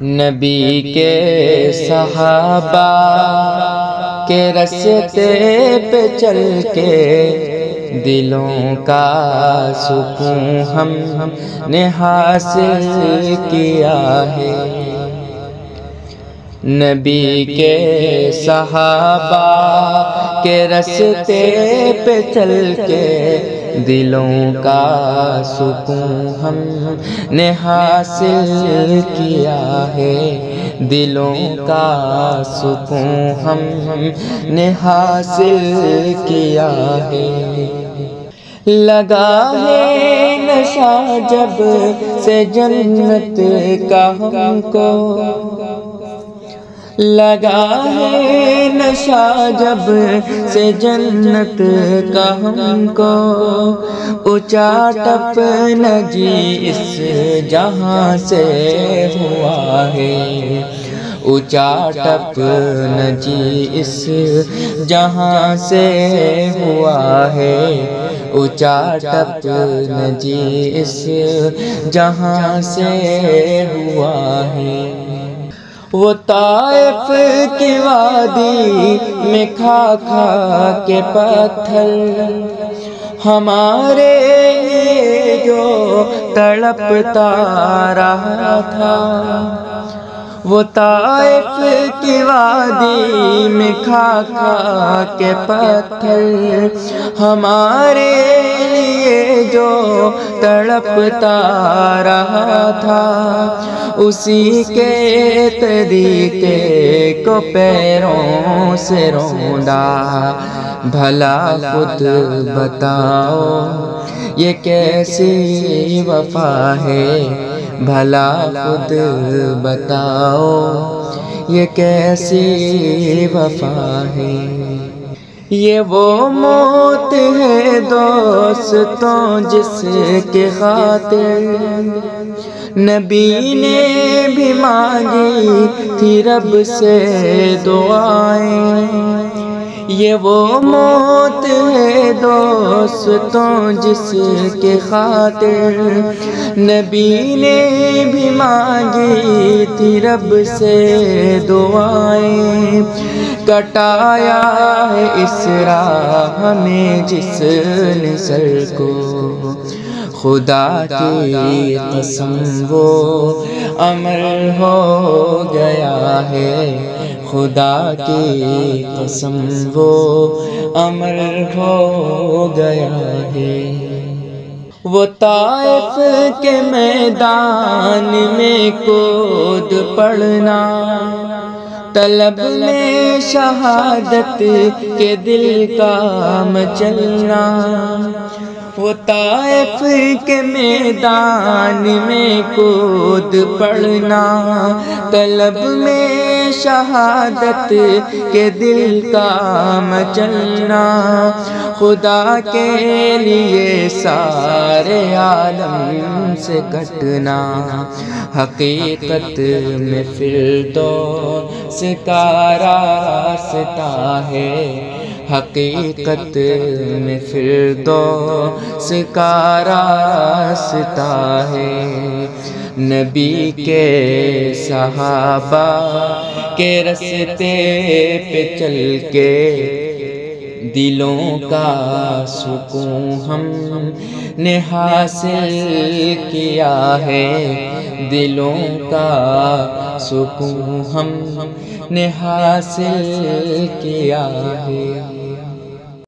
نبی کے صحابہ کے راستے پہ چل کے دلوں کا سکون ہم نے حاصل کیا ہے۔ نبی کے صحابہ کے راستے پہ چل کے دلوں کا سکون ہم نے حاصل کیا ہے، دلوں کا سکون ہم نے حاصل کیا ہے۔ لگا ہے نشہ جب سے جنت کا ہم کو، لگا ہے نشہ جب سے جنت کا ہم کو، اچاٹپ نہ جی اس جہاں سے ہوا ہے، اچاٹپ نہ جی اس جہاں سے ہوا ہے، اچاٹپ نہ جی اس جہاں سے ہوا ہے۔ وہ طائف کی وادی میں کھا کھا کے پتھر ہمارے لیے جو تڑپتا رہا تھا، وہ طائف کی وادی میں کھا کھا کے پتھر ہمارے لیے جو تڑپتا رہا تھا، اسی کے طریقے کو پیروں سے روندا۔ بھلا خود بتاؤ یہ کیسی وفا ہے، بھلا خود بتاؤ یہ کیسی وفا ہے۔ یہ وہ موت ہے دوستوں جس کے خاطر نبی نے بھی مانگی تھی رب سے دعائیں، یہ وہ موت ہے دوستوں جس کے خاطر نبی نے بھی مانگی تھی رب سے دعائیں، کٹایا ہے اس راہ میں جس نے سر کو، خدا کی قسم وہ امر ہو گیا ہے، خدا کی قسم وہ امر ہو گیا ہے۔ وہ طائف کے میدان میں کود پڑنا، طلب میں شہادت کے دل کا مچلنا، وہ طائف کے میدان میں کود پڑنا، طلب میں شہادت کے دل کا مچلنا، خدا کے لیے سارے عالم سے کٹنا، حقیقت میں فردوس کا راستہ ہے، حقیقت میں فردوس کا راستہ ہے۔ نبی کے صحابہ کے راستے پہ چل کے دلوں کا سکون ہم نے حاصل کیا ہے، دلوں کا سکون ہم نے حاصل کیا ہے۔